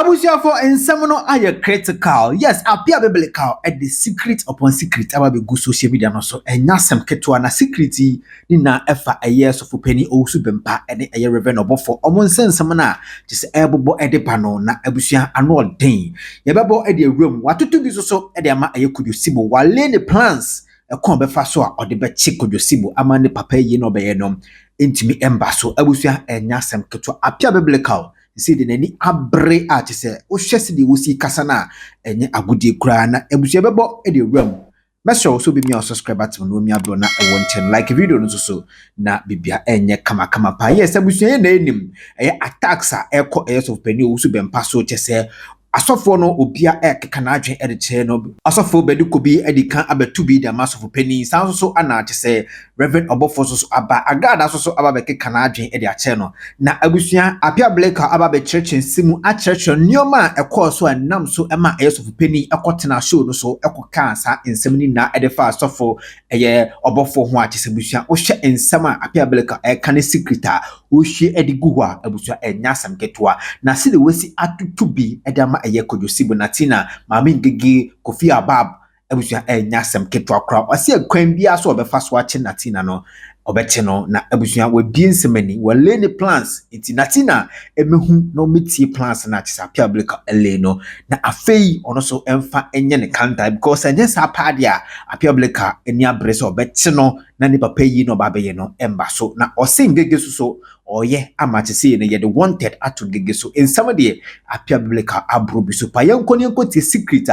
Abusia for and someone are critical. Yes, appear biblical at the secret upon secret. I will go social media no so and nasam keto na secrety ni na efa a years of penny Owusu Bempah and a year reverend Obofour. Omon sense samana just elbow edepano na abusia annual day. Yababo at the room. What to do so at the ama a could you sibo while laying the plans a combe faso or the bed chick could you sibo amani papa ye no beyenom intimi embasso abusia and nasam keto appear biblical. See the nani abre artist o hwese de wo si kasa na enye agudie kura na ebusu bebo e de ram mesho so be me subscribe button no mi abro na e won chen like video no so na bibia enye kama pa yes ebusu ye na enim attacks a ekọ yes of penny Owusu Bempah so chese asofo no obia ekeka na adwen e de che no asofo beduko bi e di kan abetu bi da masofo penny san so ana chese Reverend Obofour so aba agada so aba bekeka na adwen e de ache no na abusua apia bleka aba be church nsimu a church nioma ekọ so anam so ema asofo penny ekotena show no so ekoka sa nsem ni na e de fa asofo eye Obofour ho a chese busua o hye nsem a apia bleka e kan secreta o hye e de guwa abusua enya sam ketwa na se de wesi atutu bi e de eye kodosibo Natina mami ngege kofi abab abusua enya sem ketwa kra ose akwan bia so obefa so ache Natina no obete no na abusua we bi nsemani we lay the plans inti Natina emehu no metie plans na chisa public ele no na afei ono so emfa enye ne kanta because enye sa padia public eni abrese obete no na ni papa yi no babe ye no emba so na ose ngege so oye amachese ne ye the wanted ato ngege so in some de public abro bi so pa yenko ti secret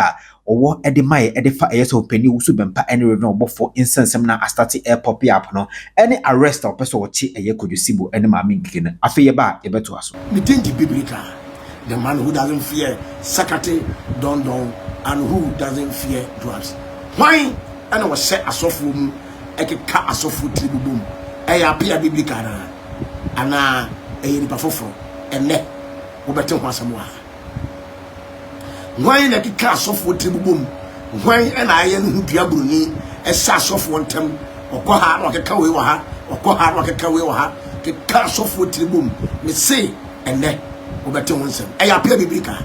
owo edemaye edefa yes of penny Owusu Bempah any Reverend Obofour insensem na astarte air pop up no any arrest or person wachi eye kodosibo any mami ngige na afeye ba yebeto aso we think the biblical the man who doesn't fear SƐCRɛTS don and who doesn't fear drugs why and was set asofo mu ekeka asofo tribubum e appear biblical na ana e ni pafoforo enne wo bete ho asamo a why na kika asofo tribubum why na aye no dua buruni e sa asofo ntem okọ ha na okeka we wa ha okọ ha na okeka we wa ha kika asofo tribubum me say enne wo bete ho nsem e appear biblical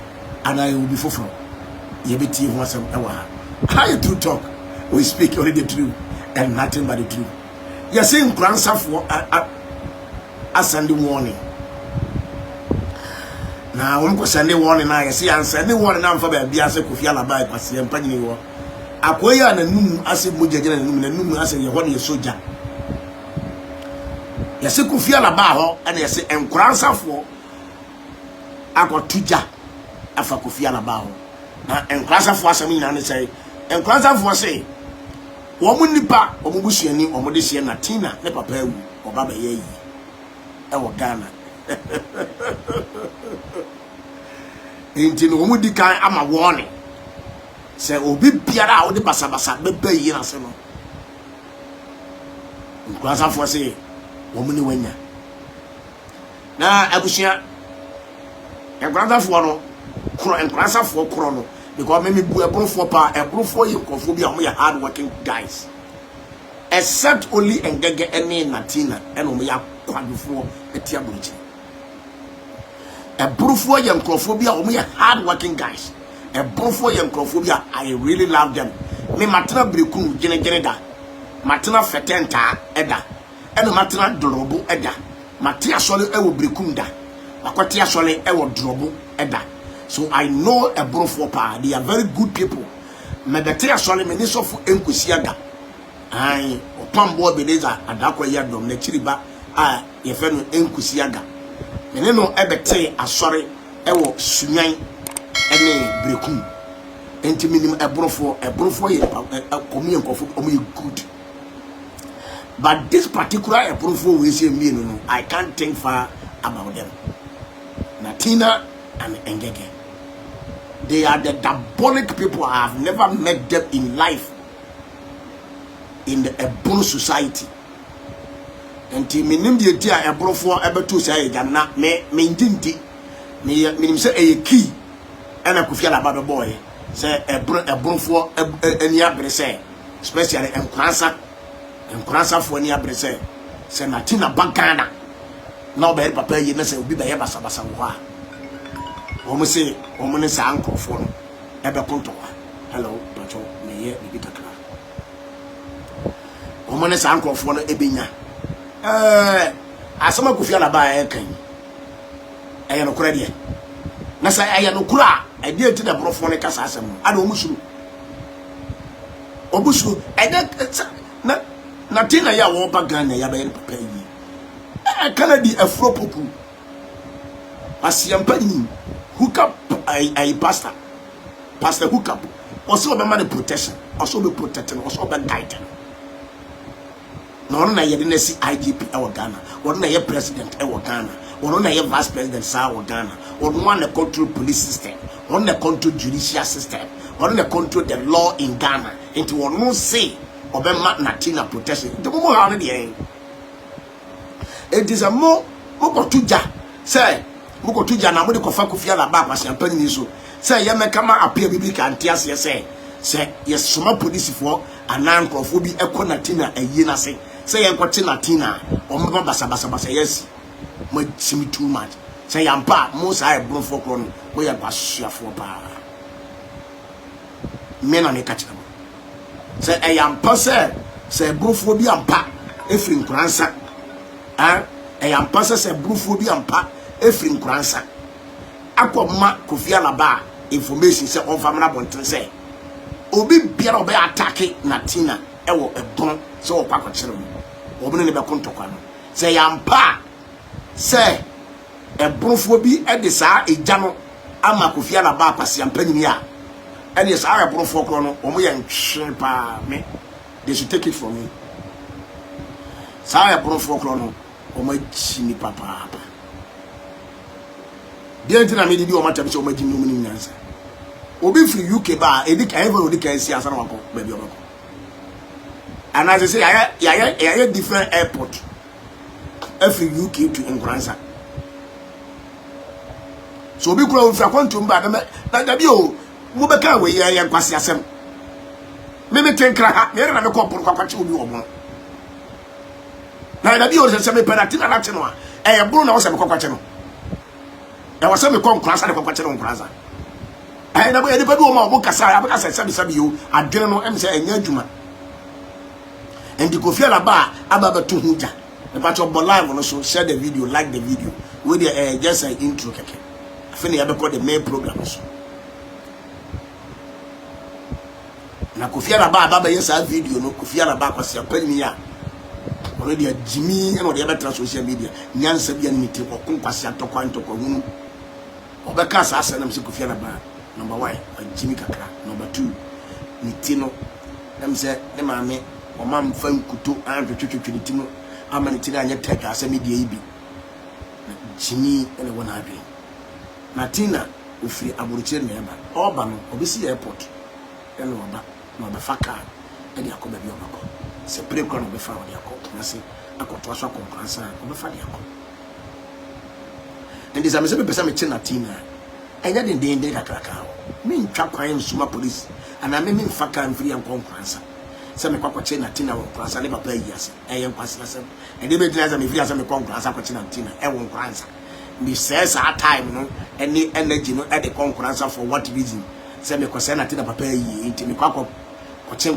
ana e will be foforo ye beti ho asem e wa ha how you true talk we speak only the truth and nothing but the truth. You see in grandson for a Sunday warning. Now when go Sunday warning now you see and Sunday warning now for be ase kofi alaba kwase empanyini wo. Akoya na num ase mojagina na num ase ye ho na soja. You see kofi alaba ho and you see grandson for akotuja afa kofi alaba ho. Na grandson for asemi na ne say grandson for say woman nipa omubusuani omode hye Natina ne papa awu obaba ye yi e wo Ghana enti no omudi kan ama warning se obi biara a ode basabasa beba yi na se no nkwasa fo se womuni wanya na abusia nkwasa fo no kro nkwasa fo kro no because me bu Obofour pa Obofour you confobia we are hard working guys except only engege any Natina and we are quadrufour etia bunchi Obofour you confobia we are hard working guys Obofour you confobia I really love them me matena breku gene da matena fetenta eda eno matena dorobo eda matia sole ewo brekum da akotia sole ewo dorobo eda. So I know Obofour pa they are very good people. Me bete asole me ni sofu enkusiaga. Ai opambo beleza adakwa ya dom na chiriba a ye fe no enkusiaga. Me ne no ebete asore ewo sunyan ene brekum. Enti minim Obofour ye komi enkofo omo good. But this particular Obofour we say me no I can't think far about them. Natina and Engege. They are the diabolic people. I have never met them in life in the Ebon society. And to me, the dear Obofour ever to say that not me didn't me say a key and I could feel about the boy. Say Obofour any abre say, especially in Cransha for any abre say, Natina Bankana. Now, by papa, you know, say, will be by Basabasa. Omo say omo ne sa ankofo no ebe konto wa hello pacho me ye bibi kakra omo ne sa ankofo no ebenya asama kufia na ba e kan eye no kura de na sa eye no kura e de ti da brofo ne kasa asem ada omusuru obusu ede na Natina ya wo ba Ghana ya ba ye papa yi Canada Afreh Poku asiampa ni hook up a pastor hook up also be man protection also be protecting also be guiding no na ye de si IGP e wo Ghana won na ye president e wo Ghana won na ye vice president sa wo Ghana won na control police system won na control judicial system won na control the law in Ghana into won no say obema Natina protection the mo ha no de it is a mo tuja say mo tuja na mo de kofa kofia la ba kwase ampani ni so say ye mekama apia biblical antiase say yes soma police for anan krofo bi ekọ Natina ayi na say ye nkote Natina o mo basa yes mo simi too much say yampa mo say bro for kro no mo ya kwasuafo pa me na me ka kira say yampa say brofo bi ampa efiri nkransa yampa say brofo bi ampa efiri nkransa akoma kofia la ba information say on family bonten say obi biara obe attack Natina ewo ebon say o kwa kwakire mo obi ne be kontokwa no say yampa say ebrofo bi e de saa eja no ama kofia la ba kwase yampa nyini a and yes I ebrofo kro no omo ye ntwe pa me they should take it from me saa ebrofo kro no omo chini papa bien tina me di o matam so magimi no ni nyansa obi free UK ba edi ka ever odi ka si asa na wako ba bi obako and as I say I different airport every UK to Nkransa so obi kura ofi akwanto mba na bi o mo be ka we ye kwase asem me tenkra ha me na me ko por kwakwache obi obo na bi o se me Natina na teno a bro na o se me kwakwache no e was me kon Nkransa de kwakwache no Nkransa na bo ye de o ma o kasa abakasa sabi yo adwene no em se enya adwuma endi kofia la ba ababa to huja the part of live no so share the video like the video with the just an intro keke afeni ya be call the main program so na kofia la ba ababa yesa video no kofia la ba kwase apani ya already Jimmy and the other social media nyansa bia ni miti okun kwase atokwa ntokwa hunu obeka sa asanam se kofia la ba number 1 Jimmy kakra number 2 Nitino em se ne maame o mam fan kuto an twetwetwe timo ama Natina anya teka asa media ibi Jimmy ene wona adwen Natina ofiri aburuchire na eba oba no obisi airport ene oba na oba faka ene akoba bi obako se prekwa no be fa odi akọ na se akoto aso konkurance oba fa di akọ ndi za me se be pesa me che Natina enya den kakraka me ntwa kwan nsuma police ana me mfaka mfiri an konkurance se me kwakwache Natina wo konkurance le papa yi ase eye nkwase ase ende be dina za me firi ase me konkurance akwache Natina e wo konkurance me says our time no any energy no at the konkurance for what reason se me kwase Natina papa yi nti me kwakwa kwache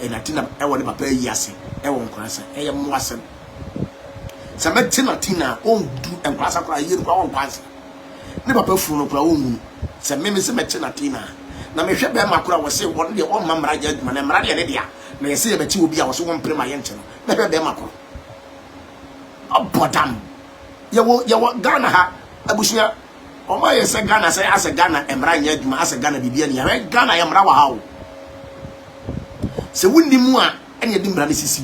Natina e wo le papa yi ase e wo konkurance eye mo ase se me Natina on du enkwase akwa yi kwa wo konkurance ne papa furu no kura wo mu se me se me Natina na me hwe be makura wo se won de o mamra ja aduma na mra de ne dia na ye se ye beti obi a wo so won prema ye nche no na hwe be makura abodam ye wo Ghana ha abushia o ma ye se Ghana se ase Ghana emra nya aduma ase Ghana bibia ne ya Ghana ye mra wa ha wo se wonnimu a ene di mra ne sisi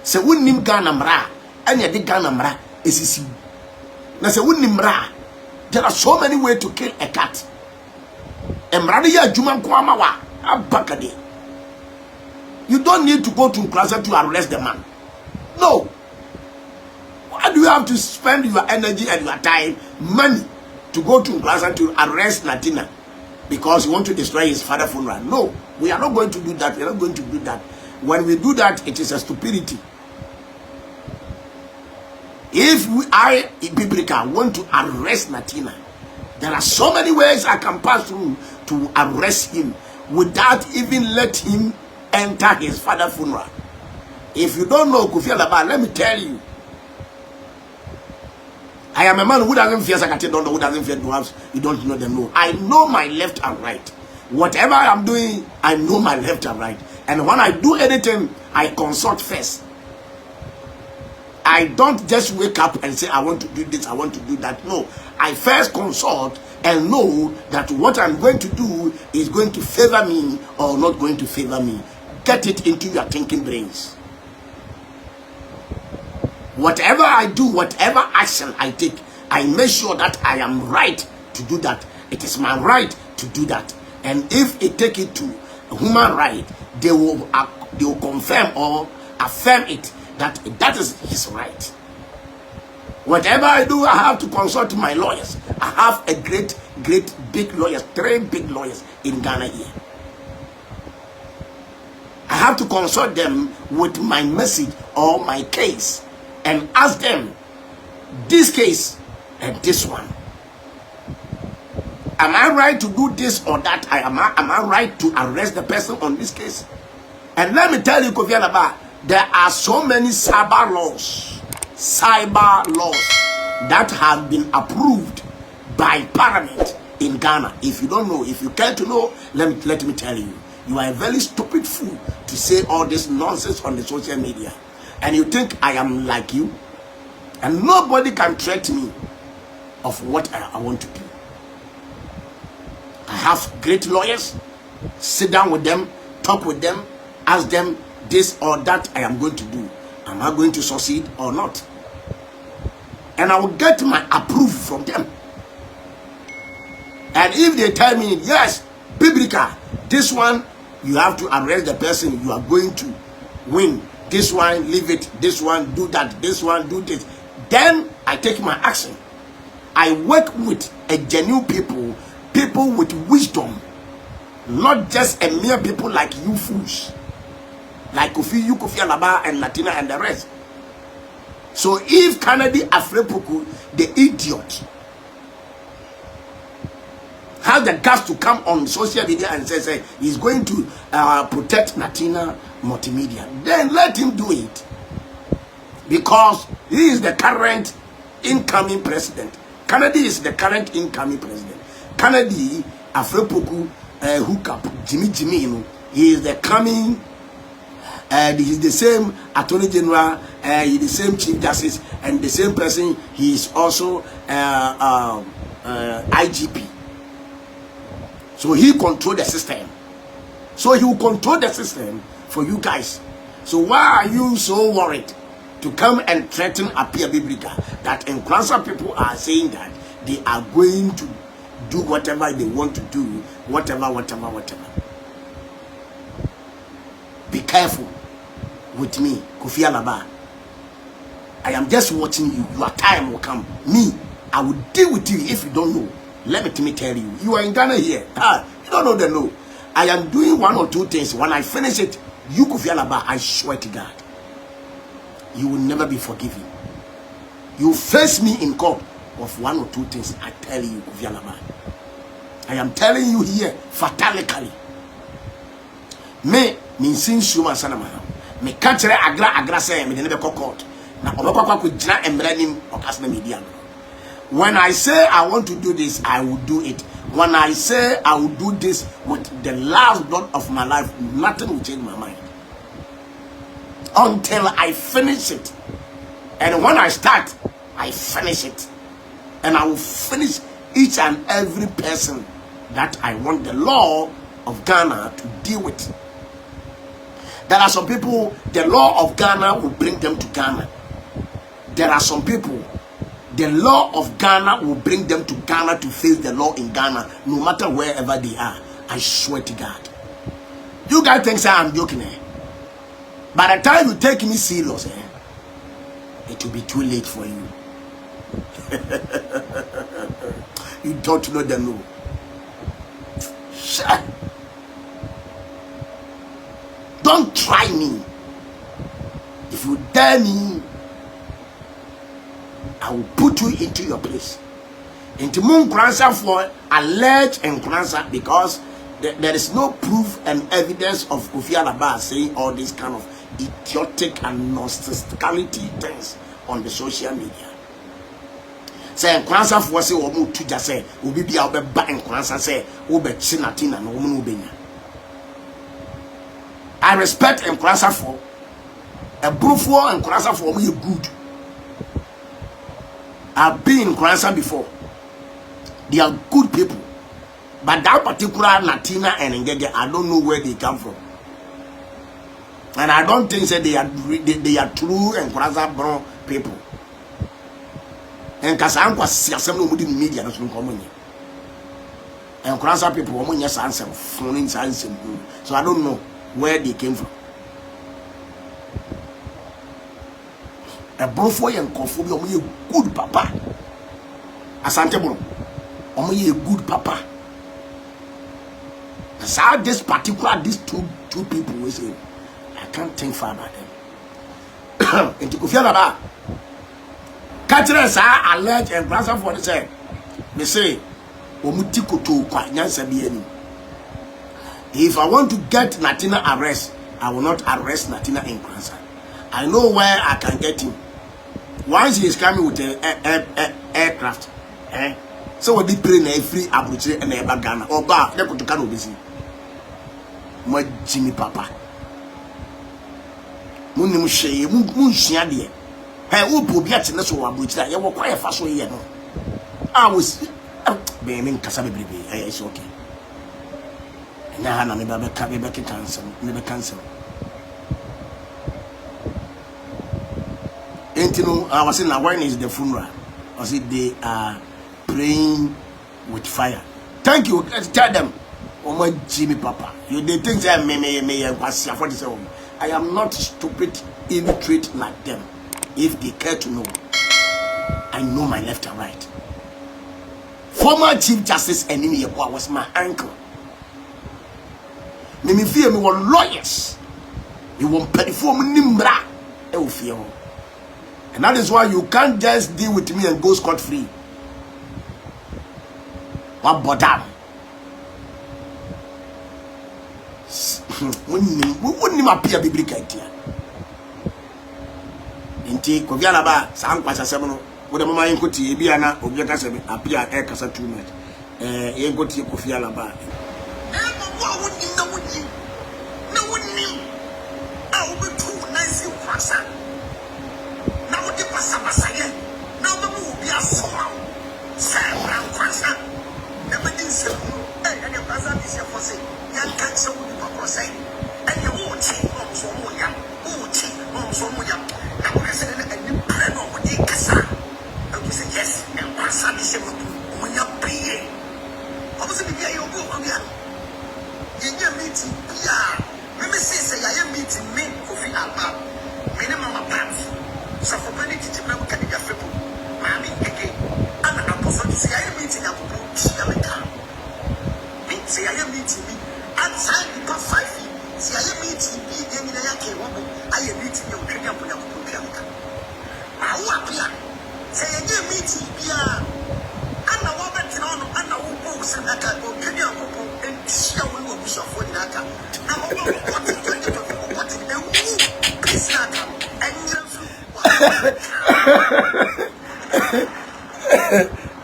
se wonnim Ghana mra ene di Ghana mra esisi na se wonnim mra there are so many ways to kill a cat. Emrade ya juma kwa mawa abakade. You don't need to go to Căsɛ to arrest the man. No. Why do you have to spend your energy and your time, money, to go to Căsɛ to arrest Natina because you want to destroy his father's funeral? No, we are not going to do that. We are not going to do that. When we do that, it is a stupidity. If I, Biblical, want to arrest Natina, there are so many ways I can pass through to arrest him without even let him enter his father's funeral. If you don't know Kofi Alaba, let me tell you, I am a man who doesn't fear SÄCRɛTS, don't know who doesn't fear dwarves. You don't know them, no. I know my left and right. Whatever I'm doing, I know my left and right. And when I do anything, I consult first. I don't just wake up and say, I want to do this, I want to do that. No. I first consult and know that what I'm going to do is going to favor me or not going to favor me. Get it into your thinking brains. Whatever I do, whatever action I take, I make sure that I am right to do that. It is my right to do that. And if it take it to a human right, they will confirm or affirm it that that is his right. Whatever I do, I have to consult my lawyers. I have a great big lawyers, 3 big lawyers in Ghana here. I have to consult them with my message or my case and ask them this case and this one. Am I right to do this or that? Am I right to arrest the person on this case? And let me tell you, Kofi Alaba, there are so many cyber laws that have been approved by Parliament in Ghana. If you don't know, if you care to know, let me tell you. You are a very stupid fool to say all this nonsense on the social media. And you think I am like you. And nobody can threaten me of what I want to do. I have great lawyers. Sit down with them, talk with them, ask them this or that I am going to do. Am I going to succeed or not? And I will get my approval from them. And if they tell me, yes, Biblical, this one, you have to arrest the person, you are going to win. This one, leave it. This one, do that. This one, do this. Then I take my action. I work with a genuine people with wisdom, not just a mere people like you fools, like Kofi Alaba and Natina and the rest. So if Kennedy Afreh Poku, the idiot, has the guts to come on social media and say he's going to protect Natina multimedia, then let him do it, because he is the current incoming president. Kennedy is the current incoming president. Kennedy Afreh Poku hookup Jimmy, you know, he is the coming. He is the same Attorney General, he is the same Chief Justice, and the same person. He is also IGP. So he control the system. So he will control the system for you guys. So why are you so worried to come and threaten Appear Biblical that in Cranston people are saying that they are going to do whatever they want to do, whatever. Be careful with me, Kofi Alaba. I am just watching you. Your time will come. Me, I will deal with you if you don't know. Let me tell you. You are in Ghana here. You don't know the no. I am doing 1 or 2 things. When I finish it, you, Kofi Alaba, I swear to God, you will never be forgiven. You face me in court of 1 or 2 things. I tell you, Kofi Alaba. I am telling you here, fatalically. Me sin suma sana maham. Me kantere agra say me nebe court. Na obekwa ko gina emranim okasna media. When I say I want to do this, I will do it. When I say I will do this with the last blood of my life, nothing will change my mind until I finish it. And when I start, I finish it. And I will finish each and every person that I want the law of Ghana to deal with. There are some people, the law of Ghana will bring them to Ghana. There are some people, the law of Ghana will bring them to Ghana to face the law in Ghana, no matter wherever they are. I swear to God. You guys think I'm joking, eh? By the time you take me serious, it will be too late for you. You don't know the law. Shut. Don't try me. If you dare me, I will put you into your place. Into moon cancer for alleged and cancer because there is no proof and evidence of Kofi Alaba saying all these kind of idiotic and nonsensicality things on the social media. Say cancer for say omu to just say obi bia obe ba cancer say obe chi Natina no omu no benya. I respect and cancer for a Obofour and cancer for me good. I've been in cancer before. They are good people. But that particular Natina and Ngege, I don't know where they come from. And I don't think that they are true and Kwasa people. And Cαsɛ was some of the media that's not common. And Kwasa people, woman, yes, answer, phone science. So I don't know where they came from. Obofour and Kofobi, a good papa. Asante bro, a good papa. So this particular, these two people we say, I can't think far about them. Into Kofi Alaba, Catherine alleged and grandson for the say, they say, Omutiko to Kwanyansa Bieni. If I want to get Natina arrest, I will not arrest Natina in Kwanzaa. I know where I can get him. Once he is coming with an aircraft, so we be praying a free abroad and a bagana or bar, they could come busy. My Jimmy Papa. Munim Shay, Munshiadi. Hey, who put yet in the so abroad that you were quite fast way. I was being Cαsɛ. It's okay. Now, I'm never cancel. And you know, I was in awareness the funeral. I said they are praying with fire. Thank you. Let's tell them. Oh my Jimmy Papa. You they think that I am not stupid, illiterate like them. If they care to know, I know my left and right. Former Chief Justice Enini was my uncle. Me fear me were lawyers. You won't pay for me nimbra. And that is why you can't just deal with me and go scot-free. What bother? We wouldn't appear biblical idea. Inti Kofi Alaba sang Cαsɛ no wo de mama yenkoti ebiana obi Cαsɛ appear Cαsɛ too much. Yenkoti Kofi Alaba.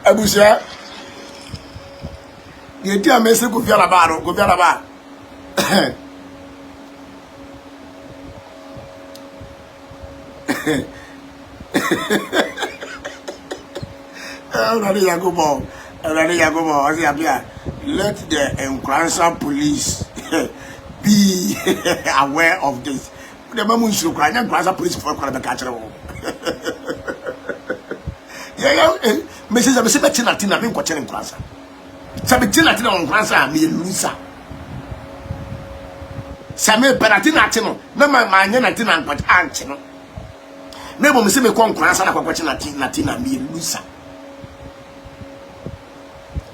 Abusia, you dear Messi Kofi Alaba, Kofi Alaba. Let the Nkransa police be aware of this. The Mamun should cry, Nkransa police for the catcher. Mrs. Abisabet Natina, being watching Cαsɛ. Sabetina on Cαsɛ, me loser. Samuel Peratina, no, my Natina, but Antino. Never Miss me con Cαsɛ, watching Natina, me loser.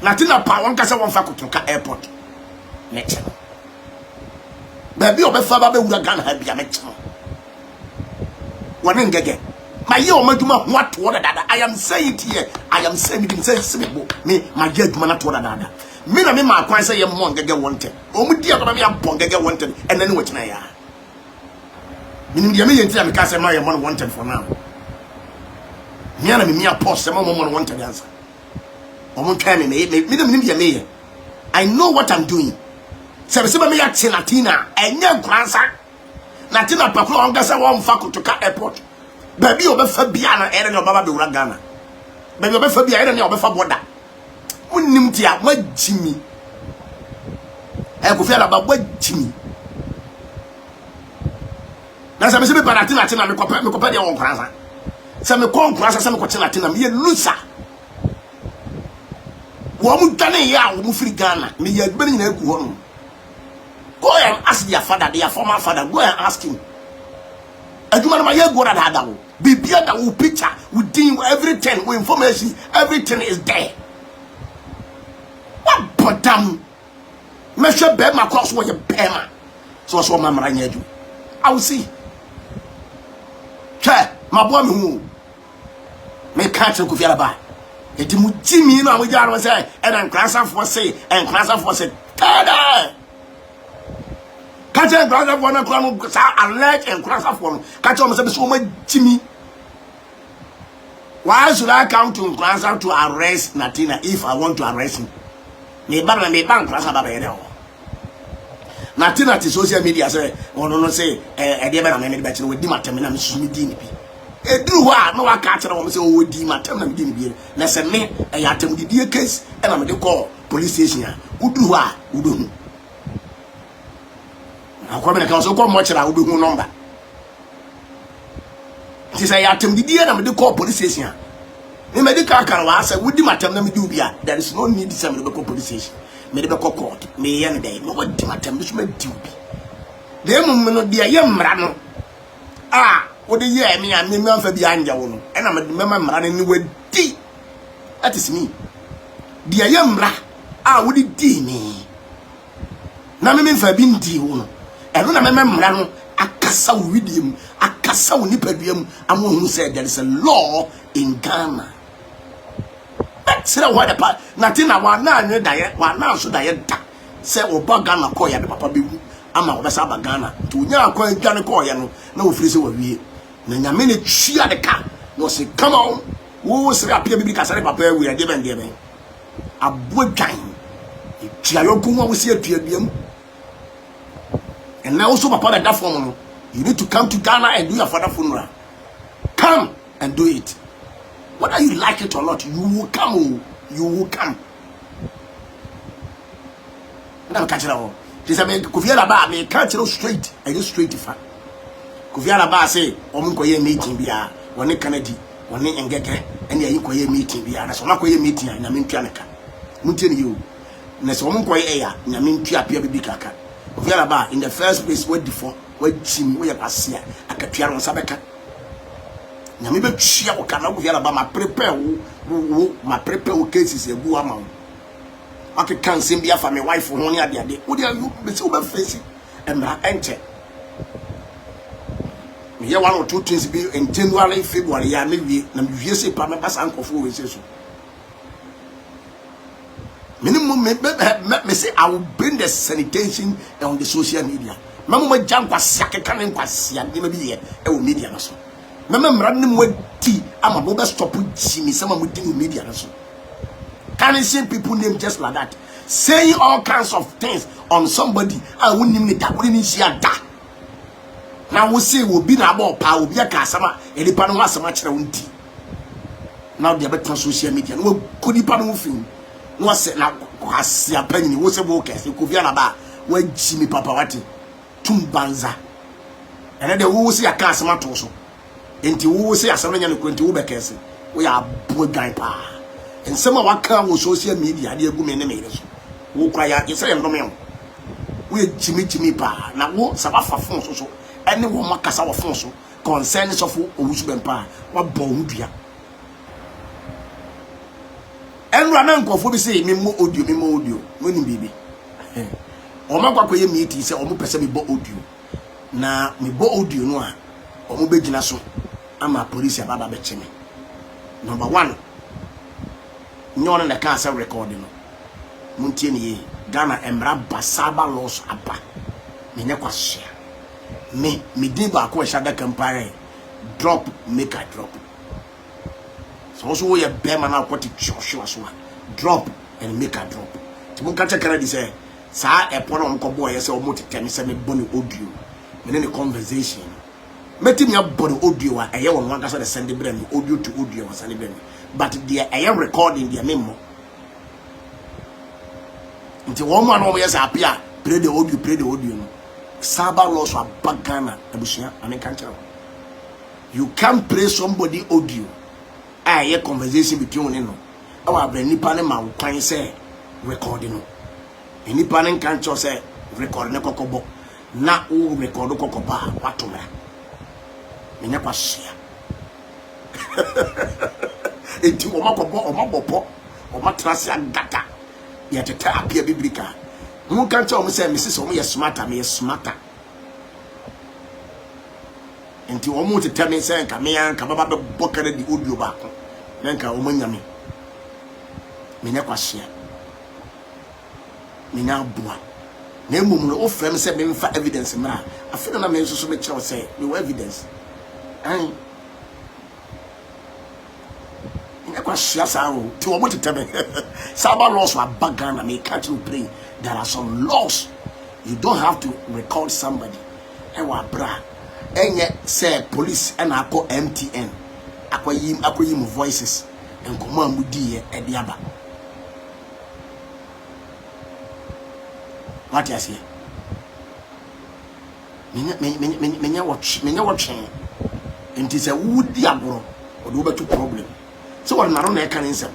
Natina Power, Cαsɛ, one faculty airport. Next. Baby, Obofour would have gone her be a metro. One in Gege. My year or my what to order that. I am saying it here. I am saying it in sensible. Me, my judgment to order that. Me na me ma kwan say yem mo ngege wanted. Omu dia ko na me abon ngege wanted. And then what na ya. Minim dia me yenti am ka say ma yem mo wanted for now. Me na me post say mo wanted answer. Omu kan me minim dia me. I know what I'm doing. Se me ya Natina enye nkransa. Natina paklo on gasa wo mfa kutoka airport. Baby obefa bia na ere na baba be wura Ghana. Baby obefa bia ere na obefa border. Unim tia wajimi. Akufo ala ba wajimi. Na se me para Natina me kopa de won kransa. Se me kon kransa se me ko Natina me ye lusa. Wo mu dane ya wo mu free Ghana. Me ye gbani na eku ho no. Go and ask their father, their former father. Go and ask him. Aduma na ye go that wo. Bibia da wo picture, we deem everything, we information, everything is there. What bottom? Measure be my cross wo ye bema. So my maranya do. I will see. Che, my boy me hu. Me can't go fiala ba. Eti mu timi no amujara wo say, and nkransa for say, and nkransa for say. Tada! Catch a brother for no crown, alert and cross up one. Catch on so much Jimmy. Why should I come to Căsɛ to arrest Natina if I want to arrest him? Me bank cross up Natina to social media say, oh no say, I never made better with Dimatem and Sumi Dini. A do what no one catch on say, oh, Dimatem and Dini. Let's say me, I attend the dear case, and I'm the call police station. Who do what? Who do? I come in a council call much I will do number. She say I attend the dear and the call police station. The medical car was a would Dimatem do bia. There is no need to send the local police station. Medical court, me any day, no what Dimatem which may do be. The moment dear young Rano. Ah, what the year me and me man for behind you, and I'm a member running with D. That is me. Dear young Ra, ah, would it D me? Now me for being D one. And when I remember Akasa with him, Akasa Nipedium, and one who said there is a law in Ghana. That's what the part. Natina one now should I say Oba Ghana Koya, the Papa Bibu, Ama Basaba Ghana, to Nya Ghana Koya, no freeze over we. Nanya minute cheer the car, no say, come on, who say appear because I Papa we are given. A boy time. Chiayokuma will see a PBM. And now also Papa that form, you need to come to Ghana and do your father funeral. Come and do it. Whether you like it or not, you will come. Oh, you will come. Now catch it all. This I mean, Kufiala Ba me catch it straight. I just straight if I. Kufiala Ba say, "Omunkoye meeting biya, one Kennedy, one Engeke, and you koye meeting biya. Na so na koye meeting na mintuaneka. Muntini you. Na so omunkoye eya na mintua pia bibikaka." In the first place, where before, where Jimmy, where Asia, I can tell on Sabeka. Namibe Chia or Cana, my prepare cases a boo amount. I can send me for my wife for only at the day. Would you be so facing and my enter? Me one or two things be in January, February, and maybe you say, Pamapas uncle for which minimum me say I will bring the sanitation on the social media. Mama jump was sake can kwasi and maybe here e media so. Mama mranim wadi ama boba stop Jimmy some with media so. Can you see people name just like that? Saying all kinds of things on somebody I wouldn't name that wouldn't share that. Now we say we'll be about power be a casama and the panel was so much unti. Now they are social media no could the panel thing. No say na kwasi apani wo se bo kese Kofiala Ba wa Jimmy papa wati tumbanza ene de wo se aka asema to so enti wo se asema nya no kwenti wo be kese wo ya bo guy pa ensema waka wo social media de egu me ne me so wo kwa ya say em no me wo Jimmy pa na wo sabafa fon so ene wo makasa wo fon so concern so fo Owusu Bempah wa bo ndua. And run for say me more audio, winning baby. Oma kwa koye meeting say omo pese me bo audio. Na me bo audio no a omo begina so. ama police ababa beche me. Number 1, nyon na ka say record no. Muntie ne ye. Ghana emra basaba laws aba. Me nya kwahia. Me din ba ko hya da campaign. Drop make a drop. So also we Bempah na kwati chosho aso. Drop and make a drop. Tibun ka check ready say sa e pono nko boy say o moti temi say me boni audio. Me ne conversation. Meti me boni audio a eye won wan ka say send bre me audio to audio was send bre me. But the I am recording the memo. Nti wo ma no yes apia play the audio no. Saba laws wa bagana abusia ane kan tell. You can't play somebody audio. A conversation between you. Our brain nipa ne ma kwan say recording no. Nipa ne kan cho say record ne kokobo. Na o record kokoba watomra. Me nya kwahia. Enti o makobo o matrasi agata. Ya teta apia biblical. Mu kan cho mo say Mrs. o mo smarter, me smarter. Enti o mo teta me say nka me an ka baba be bokare di audio ba ko. Na nka o mo nyame. Me nya kwahia. Me nya boa. Na emum no o frem say me mfa evidence mra. Afina na me so me chew say me evidence. Ai nya kwahia sa o ti o mo teta me. Saba laws wa bagana me catch you pray. There are some laws. You don't have to record somebody. Ewa bra. Enye say police and ako MTN. Ako yim voices. And come on mudi e diaba. What you say? Menya watch. And it is a wood diabro or do better problem. So what na na e kan nsem.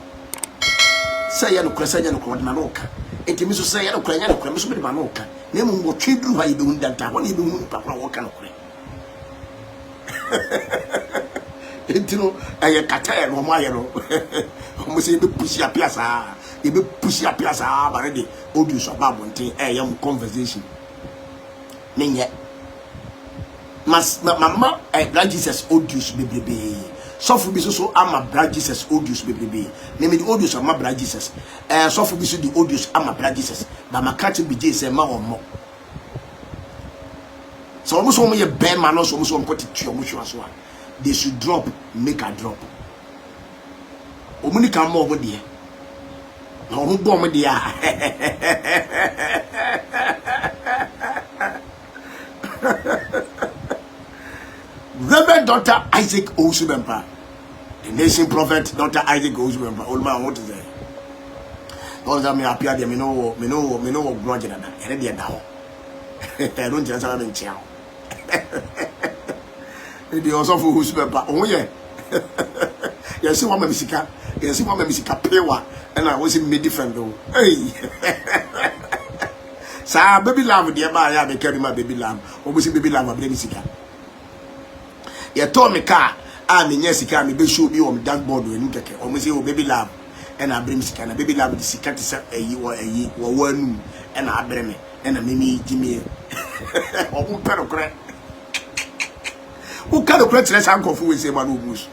Say ya no kwasa ya no kwa na loka. Enti mi so say ya no kwa mi so be ma no ka. Na mu wo twedru ha ye be hun danta. Wona ye be hun papa wo ka no kwa. Enti no aye kata ya no mo aye no. Mo say be push apia sa. E be push apia sa ba ready. Audio so ba bonten e yam conversation. Nenye. Mama Black Jesus audios bebrebe. Sofu bi so ama Black Jesus audios bebrebe. Me the audios ama Black Jesus. Sofu bi so the audios ama Black Jesus. Ba makati bi je se ma omo. So almost omo ye Bempah no so almost omo put it omo hwa so. They should drop, make a drop. Omo ni kan mo omo de. Na omo bo omo de a. Reverend Dr. Isaac Owusu Bempah, the nation prophet Dr. Isaac Owusu Bempah. Old man, what is there? All that me appear there, me know grudge that. And they are down. I don't just have a chow. They also for Owusu Bempah. Oh yeah. You see what my misika? You see what my misika pewa? And I was in me different though. Hey. Sa baby lamb, dear ma, I be carry my baby lamb. Almost baby lamb, my baby sika. You told me car, I mean yes, car me be show me on dark board when you take almost your baby lamb, and I bring sika, and baby lamb the sika to a ye or one, and I bring me, and I mimi Jimmy. Or who kind of crack? Who kind of crack? Let's uncle who is a man who bush.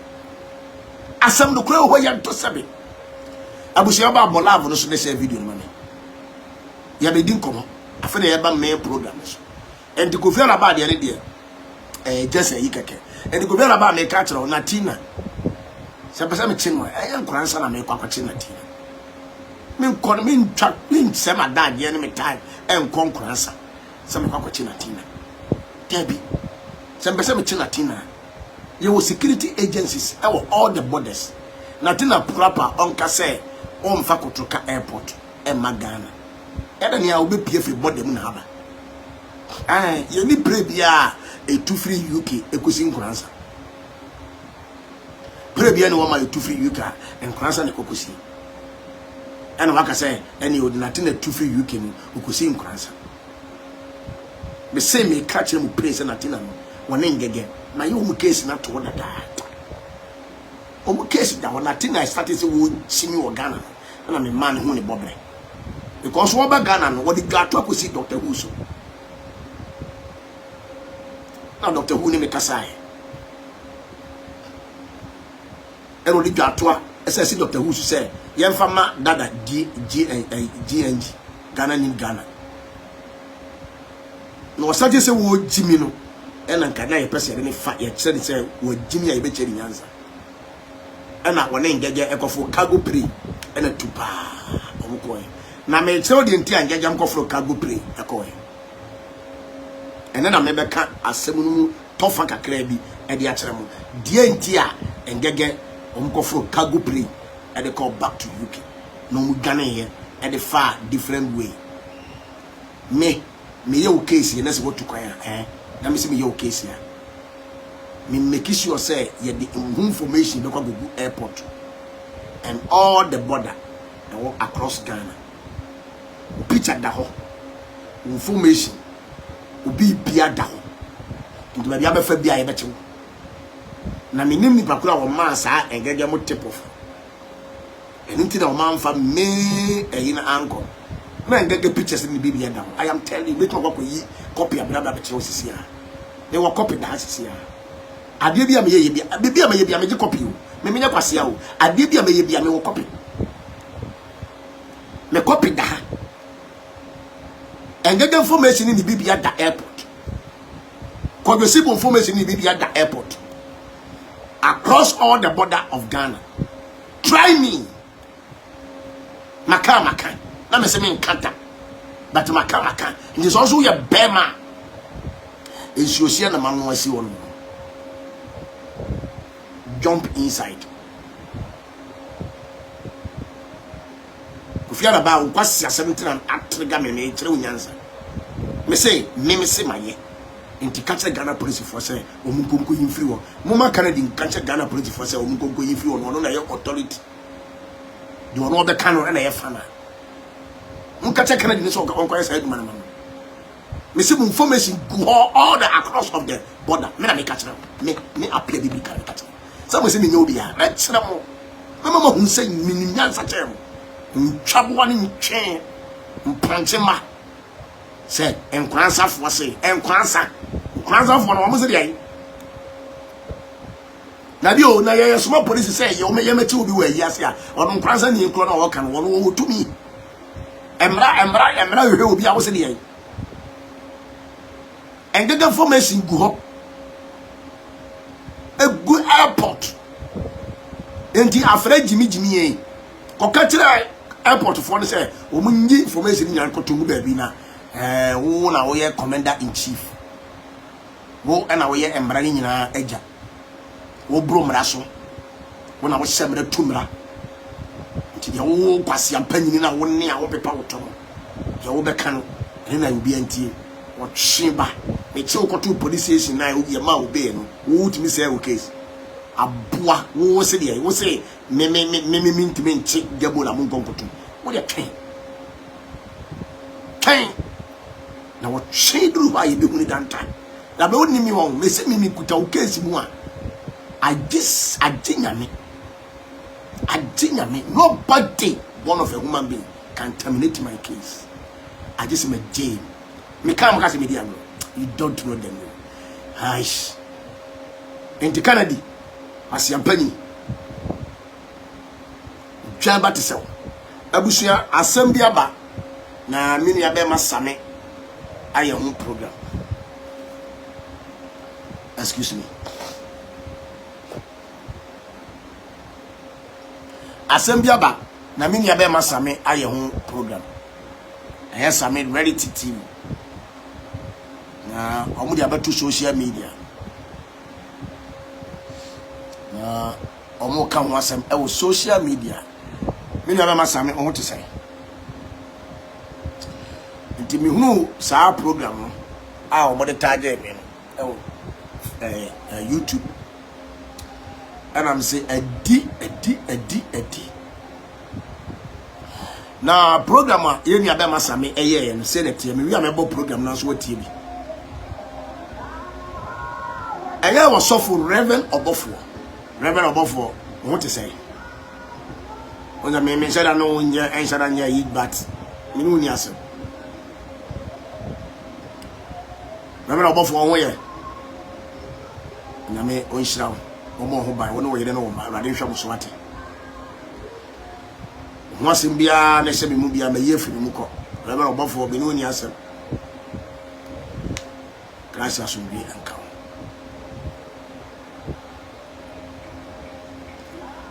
As some the crow where you to sabi. I was about Molav no so say video money. You be din come. I feel the eba main programs. And the go feel about the idea. Just a yikeke. And the go feel about me catch on Natina. Se pesa me chinwa. Am kwansa na me kwakwachi Natina. Me kon me twa me se ma dad ye me time en kon kwansa. Se me kwakwachi Natina. Debi. Se pesa me chin Natina. You security agencies all the borders. Natina proper on Cαsɛ on Fakotroka airport and Magana. And then I will be pay for body mun haba. Ah, you need pray bia a 2 free UK ekosin kransa. Pray bia no ma 2 free UK and kransa ne kokosi. And waka say any would Natina 2 free UK no kokosin kransa. Me say me catch him praise Natina no one ngege. Na you mu case na to that. Omo case that one Natina started say wo chimi wo Ghana. Na me man hu ne bobre. Because what about Ghana? What the guy to see Dr. Owusu? Now Dr. Who name Cαsɛ. and only Jatua, as I see Dr. Owusu say, Yemfama Dada GNG, Ghana in Ghana. No, such as a word Jimmy, no, and I can't person any fat yet said, say, word Jimmy, I bet you the answer. And I want to get a for cargo pre and a tupa. Now, may tell the entire and get jump for cargo pre, a coin. And then I remember cat as some tough crabby at the Atramo. Dear Intia and get for cargo pre and they call back to UK. No Ghana here at a far different way. Me your case here, that's what to cry, eh? Let me see me your case here. Me make sure say you the information because go airport and all the border across Ghana. Picture that information will be bia da ho. Nti ba bia be fa bia ye be chewo. Na me nim ni pakura wo man sa engege mo tip off. Enti na o man fa me eyi na anko. Na engege pictures ni bibia da ho. I am telling you, make go yi copy abia ba be chewo sisi ya. They will copy that sisi ya. Ade bia me ye bia, bibia me ye bia me je copy o. Me nya kwase ya o. Ade bia me ye bia me wo copy. Me copy da. Engege information in the bibia da airport. Because receive information in the at the airport across all the border of Ghana. Try me. Maka. Let me say me in Kanta. But Maka. It is also your Bempah. Is you see the man who see one. Jump inside. If you are about what's your 17 and act trigger me answer. Me say my ye. Inti Cαsɛ Ghana police for say omunkonko yimfiri wo moma Canada Cαsɛ Ghana police for say omunkonko yimfiri wo no na ye authority do no be kan no na ye fana mun Cαsɛ Canada ni so onko say aduma na me see information go all the across of the border me na me Cαsɛ me appear biblical Cαsɛ some say me nya obi a rekyerɛ mo mama hu say me nyansa kyerɛ mo ntwabo ne ntwen mpanchema say enkwansa fo say enkwansa for no mo say dey na bi o na ye small police say ye o me meti obi wa yi ase a ono nkwansa ni nkro na wo kan wo no tumi emra hwe obi a wo say dey engage information go ho a good airport enti Afreh jimi e ko ka kire airport for no say o munyi information ni nyan ko to mu ba bi na wo na wo ye commander in chief wo na wo ye emra ni nyina agya wo bro mra so wo na wo hyemra tumra nti ye wo kwase ampanyini na wo ne a wo pepa wo tom ye wo beka no ene na obi antie wo tweba me che wo koto police station na ye ma wo be no wo timi say wo case aboa wo se de wo se me ntimi nche gabo na mo nkonkoto wo de ten na what shade ru ba ye be huni dan time na be woni mi won me se mi kuta o case mu a ajinyame nobody one of a human being can terminate my case. I just am a jail me come kasi me dia no you don't know them aish enti Canada asiampani jamba te sew abusua asem bia ba na mini abe masame aye hon program. Excuse me. Assembly ba na mini abe masame aye hon program. Aye same ready to TV. Na omu dia betu social media. Na omu kan ho asem e wo social media. Mini abe masame on to say. Nti mi hunu sa program no a o mo de target me no YouTube and I'm say edi na program a ye ni abema same eye no say net me wi amebo program na so watie bi eye was so for Reverend Obofour what to say when me say that no nya en say that nya yi but me no ni asem Reverend Obofour wo ye na me onshirawo omo ho ban wono yere no ma rade hwa mo so ate ho asem bia na se me mu bia ma ye firi mu ko rebe Obofour be no ni asem Christ asum bi anka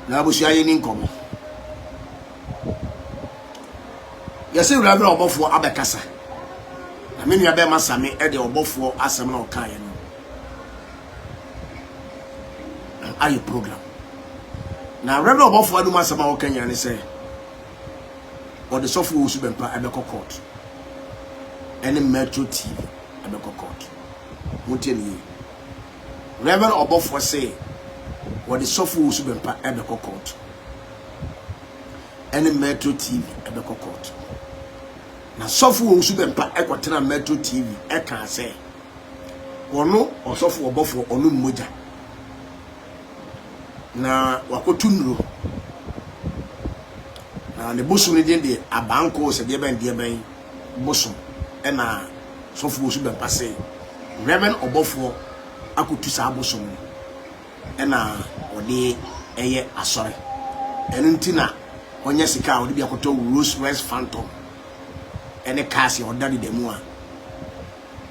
na bo sia ye ni nkomo yesi rebe Obofour abekasa na me nua be masame e de Obofour asem na o kan ye no aye program na rebe Obofour adu masama o kan ye ne say or the software Owusu Bempah ebeko court any Metro TV ebeko court muteni Reverend Obofour say or the software Owusu Bempah ebeko court any Metro TV ebeko court na software Owusu Bempah ekwatena Metro TV e kan say ono or software Obofour onu mmoja na wakotunro na ne bosu ne de abanko se de ben bosu e na sofu Owusu Bempah say Reverend Obofour akutu sa bosu e na ode eye asore enu ntina onye sika ode bi akoto Rolls-Royce Phantom ene kasi odade demu a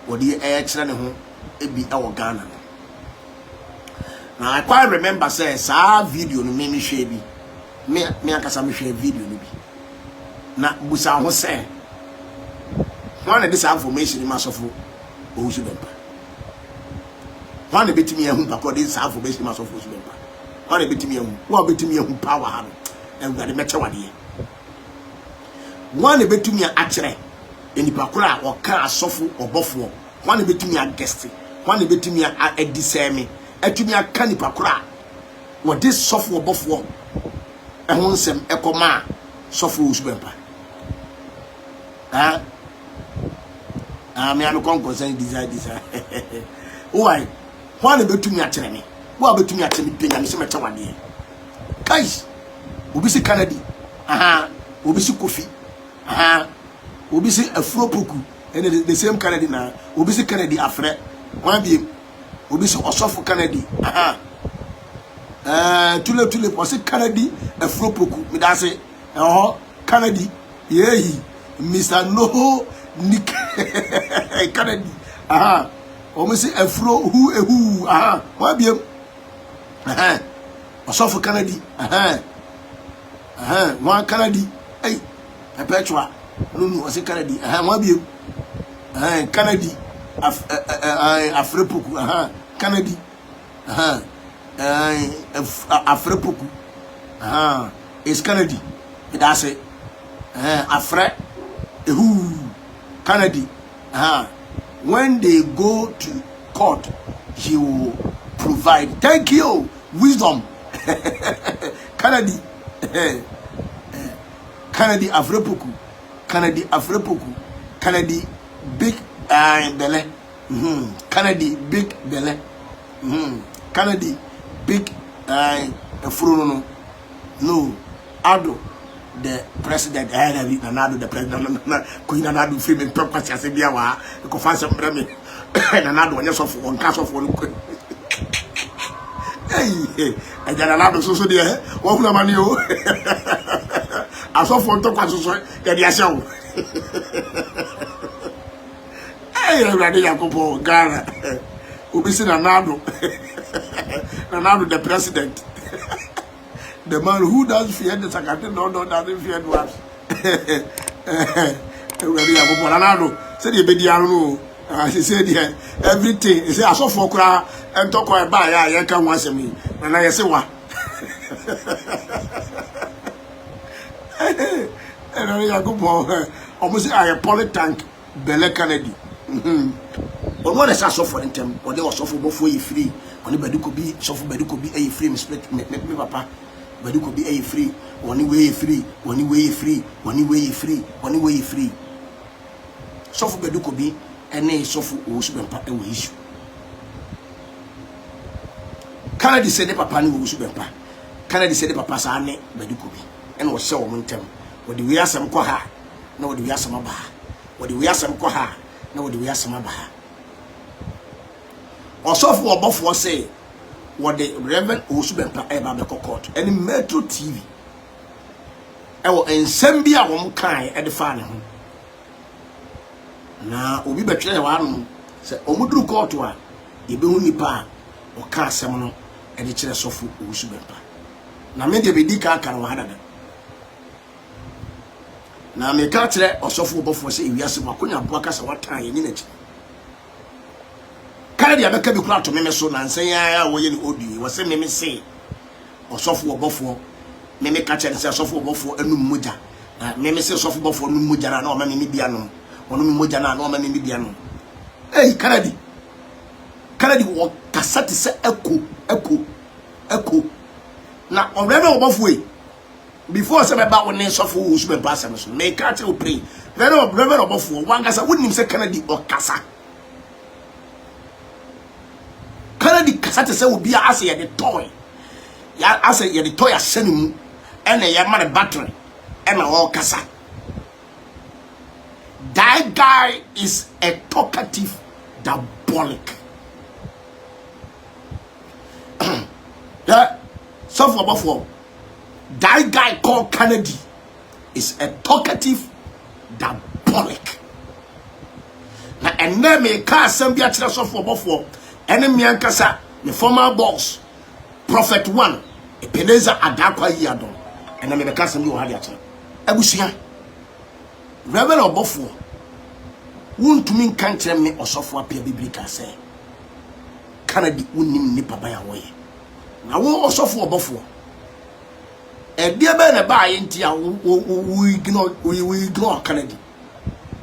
ode eye kire ne ho ebi e wo Ghana na I quite remember say sa video no me hwe bi me akasa me hwe video no bi na busa ho say one this information ma sofo Owusu Bempah one betimi ehun bako this information ma sofo Owusu Bempah one betimi ehun wo betimi ehun power ha no engade meche wade one betimi akere enipa kura o kan asofo Obofour one betimi a guest one betimi a edisemi etumi aka nipa kura wo this sofo Obofour ehun sem ekoma sofo Owusu Bempah me am concern desire why one betumi a kire me wo betumi a kire me penya me se mecha wade guys obi si Canada obi si Kofi obi si Afreh Poku and the same Canada na obi si Canada Afreh one bi obi si Osofo Canada tule posi Canada Afreh Poku me da say Canada yehi Mr. No Nick Canada obi si Afreh who one bi Osofo Canada one Canada hey perpetua no osi Canada one bi Canada Afreh Poku Canada Afreh Poku is Canada that's it Afreh Canada when they go to court he will provide thank you wisdom Canada Afreh Poku Afreh Poku Canada big belle Canada big belle Canada big Afro no Addo the president Nanado the president Queen Nanado free me purpose say bia wa ko fa se mra me Nanado onye so for on cast of one hey Nanado so de wo hu na mani o aso for to kwa so ya dia se o hey Radi Yakobo Ghana obi si Nanado Nanado the president the man who does fear the secretary doesn't fear the wives. Nanado said he be the he said everything. He said I saw for kura and talk about ya can once me. And I say what? And I go almost I a polytank Belle Kennedy. But what is so for them? Or they was so for both way free. Only Bedu be so for Bedu be a free split me papa. Bedu be a free. One way free. So for Bedu be and so for Owusu Bempah and issue. Canada said the papa no Owusu Bempah. Canada said the papa sane Bedu be and was so momentum. What the we are some koha. No the we are some aba. What the we are some koha. No the we are some aba. Also for Obofour say what the Reverend Owusu Bempah eba be court any Metro TV ewo ensem bia wo kan e de fa ne ho na obi betwe wa no se omuduru court a yebehu nipa o ka asem no e de kire sofo Owusu Bempah na me de bedi ka aka no hada na me ka kire osofo Obofour se ewiase wakonya boa ka se watan ye ni na chi kare dia beka bi kura to me so na nsan ya wo ye ni odi wo se me se osofo Obofour me ka kire se osofo Obofour anu moja na me se osofo Obofour anu moja na o ma me bia no onu moja na o ma me bia no eh kare di wo kasati se eko na o Reverend Obofour before say ba won sofo Owusu Bempah asem so me ka kire o pray Reverend Obofour wan kasa wonim se Kennedy o kasa Kennedy kasa te se obi a ase ye de toy ya ase ye de toy asenimu ene ye ma de battery ena o kasa. That guy is a talkative diabolic. Yeah, so for Obofour, that guy called Kennedy is a talkative diabolic. Now, and then me can't send me a chance for Obofour. Enemy and Cαsɛ, the former boss, Prophet One, a Peneza Adakwa Yadon, and then me can't send you a chance. Ebusia, Reverend Obofour, won't to mean can't tell me or software Biblical Vows. Kennedy wouldn't nip by away. Now, what also for Obofour? A dear man, buy into we ignore Kennedy.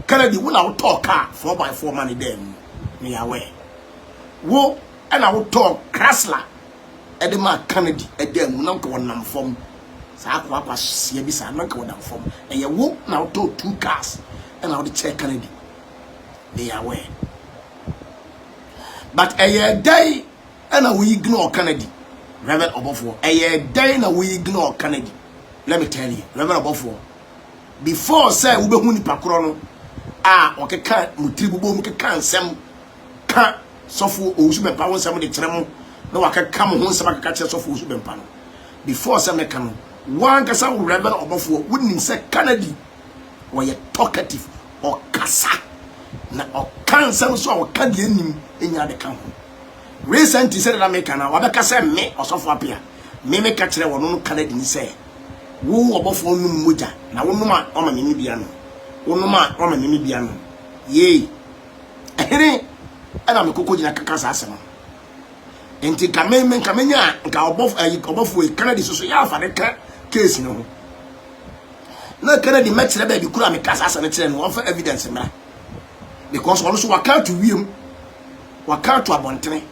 Kennedy will out talk car 4x4 money then, me away. Wo, and I will talk Chrysler. Edema Kennedy, a damn nuncle one form. Sakwa was Siabisa, nuncle one form. And you walk now talk 2 cars, and I will check Kennedy. They are aware. But a day, and I will ignore Kennedy. Reverend Obofour, a day na we ignore Kennedy. Let me tell you, Reverend Obofour, before say we be huni pakrono, okay can mutribu bo mke kan sem kan sofo Owusu Bempah won sem de tremo na waka kam ho sem aka che sofo Owusu Bempah no. Before say me kan one kasa Reverend Obofour wouldn't say Kennedy or ye talkative or kasa na o kan sem so o ka de anim enya de kan ho. Recently said that make na wabeka say me osofo apia me ka kire wono no Kennedy ni say wo Obofour no moja na wo no ma o ma me bia no wo no ma o ma me bia no ye ehene ana me kokko gina kaka sa asem enti kamenya nka Obofour Kennedy so ya fa de case no na Kennedy me kire ba bi kura me kasa asem kire no offer evidence mra because one so waka to wiem waka to abontene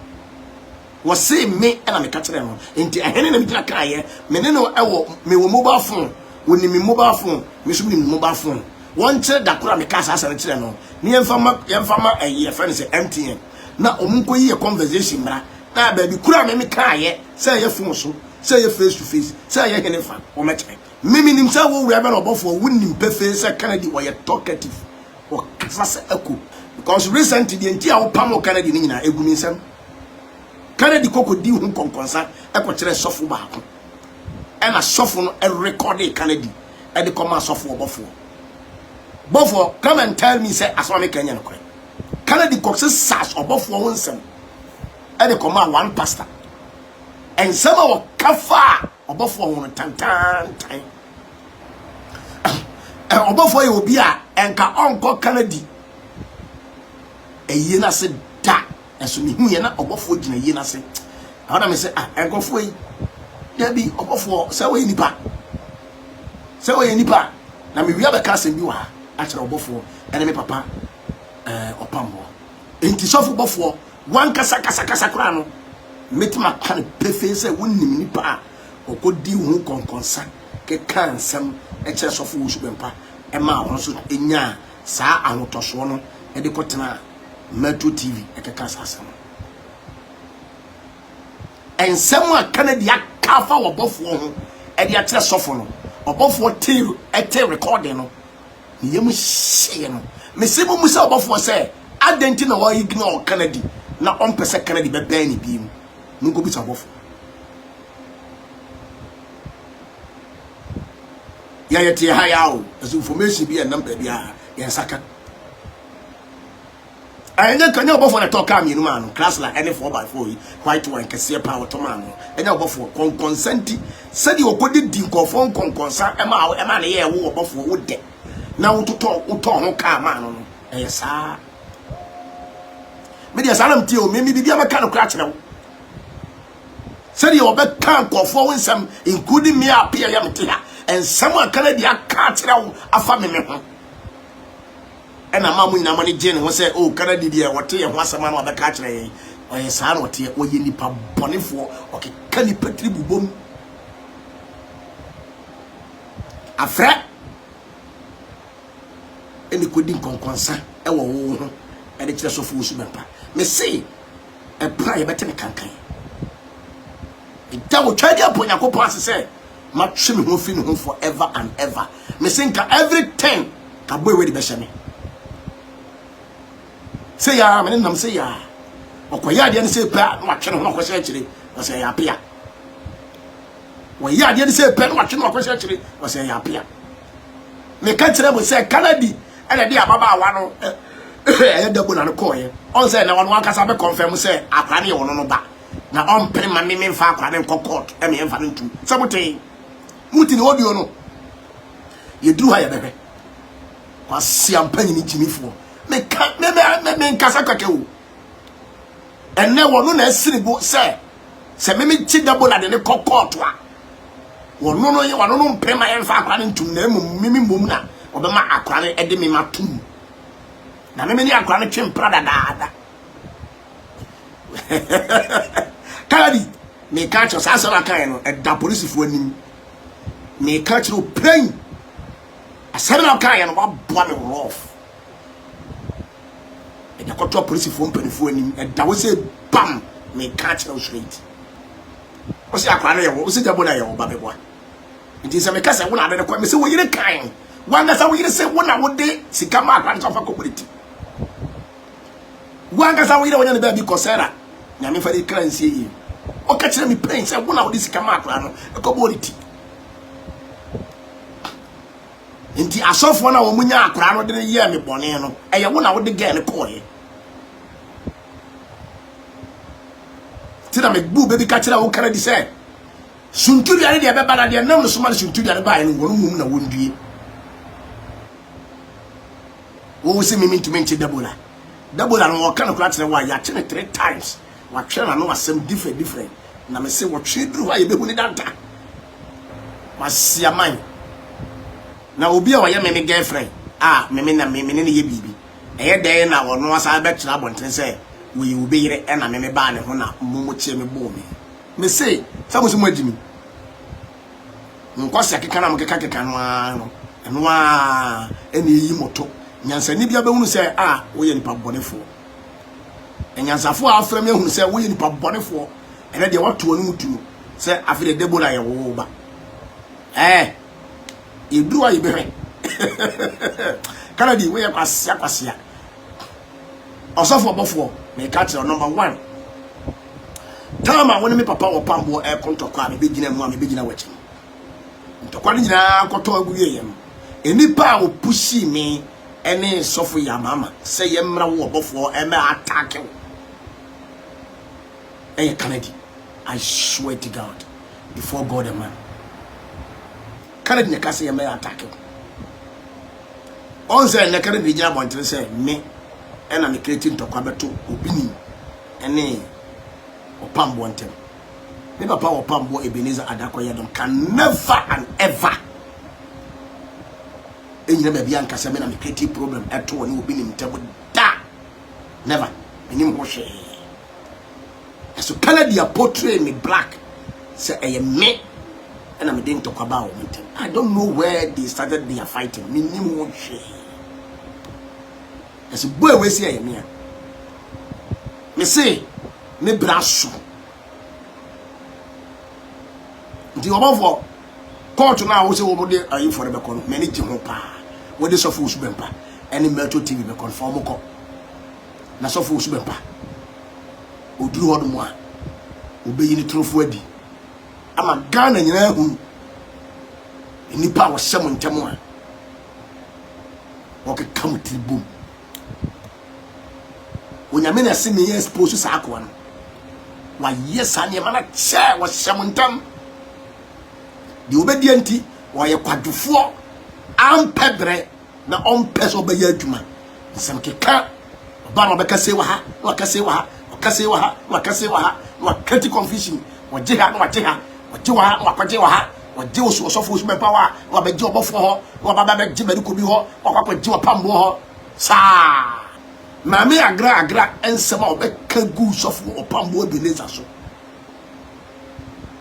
was say me and I'm a catcher. Into a hen and a ye, meneno ewo, me mobile phone, when me mobile phone, me should be mobile phone. One said that could make us and channel. Near farmer, a year friend is MTN. Now, Omunko ye conversation, now, baby, could I make a say your phone so, say your face to face, say your can or match. Mimi himself will Reverend Obofour wouldn't in face a Kennedy or your talkative or Cαsɛ echo. Because recently the entire Pamo Kennedy in a egunism. Kennedy koko di hu konkonsa e ko kire sofo ba ko e na sofo no e record Kennedy e de come sofo Obofour come and tell me say asoma me Kenya no kore Kennedy ko se sas Obofour won sem e de come one pastor and some of kafa Obofour won tantan Obofour e obi a enka onko Kennedy e ye na se da so me hu ye na Obofour gina ye na se na me say enkofo yi ya bi Obofour say we nipa na me wi abeka asem bi wa a kire Obofour ene me papa opambo enti sofo Obofour wan kasa kra no metima kan pefe say wonnim nipa a okodi hu konkonsa ke kansam e kire sofo Owusu Bempah e ma won so enya saa ahotoso no e de kotena Metro TV ekekasasam and someone Kennedy akafa Obofour ho e de akire sofo no Obofour tail e recording no yem hye no me se bo musa Obofour say identity na wa ignore Kennedy na on pese Kennedy be ban ni bi mu mungo bisa Obofour ya yete ha ya o as information bi and number bia ya saka anya kanya Obofour na talk am yinu ma no class la any 4x4 yi white one kese pa otoma no anya Obofour consent said you okodi di nkofo konkonsa e ma na ye wo Obofour wo de na wo to ho ka ma no e sa me dia salam ti o me bibia maka no kra kire wo said you obe kan nkofo wo nsam including me appear ya mte ha and someone can be a kire wo afa me ho ena mamu nyina mane gene ho say oh kana didi e wote ye ho asama na obeka kire yen oye saa na wote oye nipa bonefo okay kani patri bubom Afreh eni kodi nkonkonsa e wo wo ho e de kire sofo Owusu Bempah me say e pra ye bete me kankan e da wo twadi apo Yakobon ase say ma twe me ho fi ne ho forever and ever me say nka every time ka boy we di be hye me say ya me nam say ya okoya de ne say pa na watwe no kwese akire o say ya pia wo ya de ne say pa na watwe no kwese akire o say ya pia me ka kire mo say Canada ene de ababa awa no e dabo na no koye on say na won kasa be confirm say akwa ne wono no ba na on pere ma me mfa akwa ne kokot e me mfa no ntu sabote muti ni audio no ye duru ha ye bebe kwa siampanyi ni timifo me kasa kwake wo enne wono na asiribo se me ti dabo na de ne kokot wa wono no ye wono no mpema ye mfa akwa ne ntum na mimi mom na obema akwa ne ede me matum na me ni akwa ne twempra dada kadi me ka cho sa so aka no e da police fo anim me ka cho plain asɛm na aka ye no wa boa me rough e da kɔtɔ police fo mpanifo anim e da wo se bam me ka cho straight o se akwa na ye wo o se jabo na ye wo ba me boa nti se me ka se wo na de ko me se wo yire kan wanga sa wo yire se wo na wo de sika ma akwa nso fa community wanga sa wo yire wo nya ne ba bi kosera nya me fa de currency yi o ka kire me pain se wo na wo de sika ma akwa no e ko bonity nti asofo na wo munya akwa no de ye me bone no e ye wo na wo de ge ne ko ye tira me bu be bi ka kire wo kara di se sunturi ani de be bana de nam so ma sunturi ani ba ye no wonu mum na wondue wo se me mintu menche dabola no wo kana kura kire wa ya kire 3 times wa twa na no asem different na me se wo twedru ha ye be hu ni danta wa siaman na obi a waye me girlfriend me ne ye bibi eye dey na wo no asa be kira bonten se we obi yire e na me ba ne ho na mumu chie me bo me say samusu madimi nkwase akeka na mkeka no eno a ene yi moto nyansa ni bia be hunu se wo ye nipa bonefo enyansafo a afra me hunu se wo ye nipa bonefo ene de wato anu mutu se afide debola ye wo ba eduru ayi behwe kana di we kwasia osofo Obofour me ka tell number 1 tama woni me papa wo pambo e kontokwa me begina mu me begina wachi ntokwa ni nyina koto aguye yem enipa wo pushi me ene sofo ya mama se ye mra wo Obofour e me attack you Canada I swear to God before God and man Canada ne kase ye me attack you on say ne Canada gina bontre say me ena me create ntokwa beto obini ene opambo ntem me papa opambo Ebenezer Adakoya don can never and ever enyina ba bia nkasa me na me create problem eto woni obini ntem da never enim ho hwe so Canada portray me black say me ena me den ntokwa ba o ntem I don't know where they started their fighting me nim ho hwe as boy we see me say me braso ndi Obofour court na wo se wo de ayi for be kon me ni ji ho pa wo de sofo Owusu Bempah eni Metro TV be confirm ko na sofo Owusu Bempah oduru hodo mo a obeyi ni trofo adi ama Ghana nyina hu nipa wo hyem ntem a woke kam tribum onyame na se me expose sa akwa no wa yes ane ma na che wo hyem ntem di obedi anti wo ye kwadufo ampedre na ompe so be ya adwuma nsem keka ba no be kase wa ha wa kase wa ha wa kase wa ha wa kase wa ha wa create confusion wa je ha wa je ha wa je wa wa kwaje wa ha wa je osu osofo osu Bempah wa be je Obofour ho wa ba be je Biblical bi ho wa kwaje wa pambo ho sa na me agra ensem a obe kagu sofo opambo Ebenezer so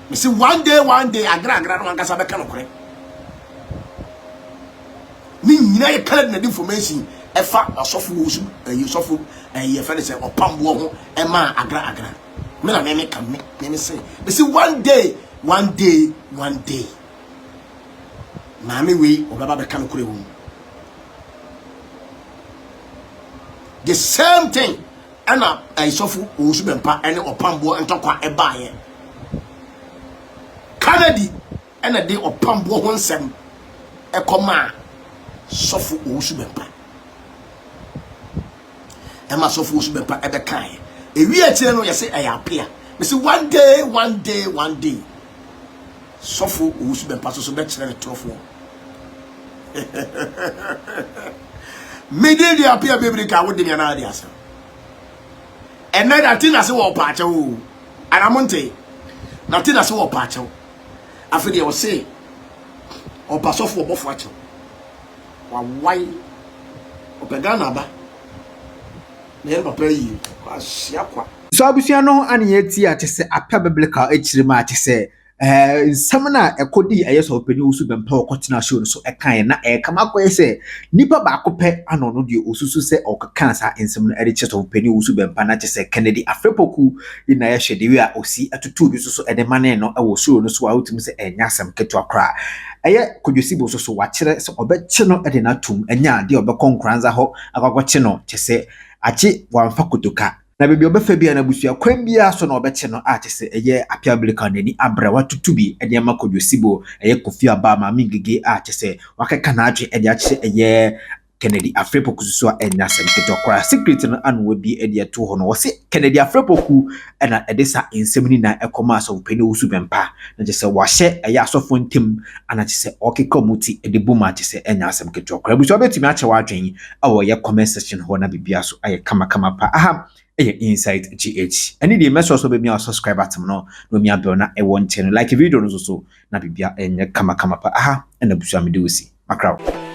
me say one day agra no ankasa be kan okore ni nyina ye kala na information efa asofo osu sofo ye fa say opambo ho e ma agra me na me kan me say one day na me we obaba be kan okore wo the same thing ana sofo osu Bempah ene opambo entokwa e ba ye Canada ena de opambo ho nsem e koma sofo Owusu Bempah ema sofo Owusu Bempah ebe kan e wi akire no yese ayapia me say one day sofo Owusu Bempah so be kire ne trofo me dey dey apia biblical wo dey na dey asa and na Natina se wo pa ache wo anamonte Natina se wo pa ache wo afre dey wo say o pa sofo Obofour ache why opegana ba na papa yi kwa sia kwa so abusua no ane yeti ate se apia biblical echirima ate se nsɛm na ekodi ayeso opani Owusu Bempah okotena show no so ekan na kama koye se nipa ba akopɛ ano no de osusu se okaka sa nsɛm no ere cheso opani Owusu Bempah na chese Kennedy Afreh Poku ina ya hwede a osi atutu bi so ede mane no ewo show no so a otum se enya asɛm keto akra eye kodwesibo so wakyerɛ se obɛkye no ede na tum enya de obɛkonkranza ho akakɔkye no chese achi wamfa kotoka na bebi obefa bia na busua kwan bia so na obeche no a chese eye apia biblical nani abra watutu bi ede ma kodwesibo eye kofi aba ma mingege a chese wakeka na adwe ede ache eye Kennedy Afreh Poku so enya sem ketokora secret no anwo bi ede to ho no wo se Kennedy Afreh Poku na ede sa ensem ni na ekoma so opani Owusu Bempah na chese wahye eye asofo ntem ana chese okeka muti ede buma chese enya sem ketokora busua betimi ache wadwen awo ye comment section ho na bibia so aye kama pa aha Inside GH. Any the message also be me subscribe button no me abel na e won channel like video no so na bibia enye kama pa aha na busua me de osi makra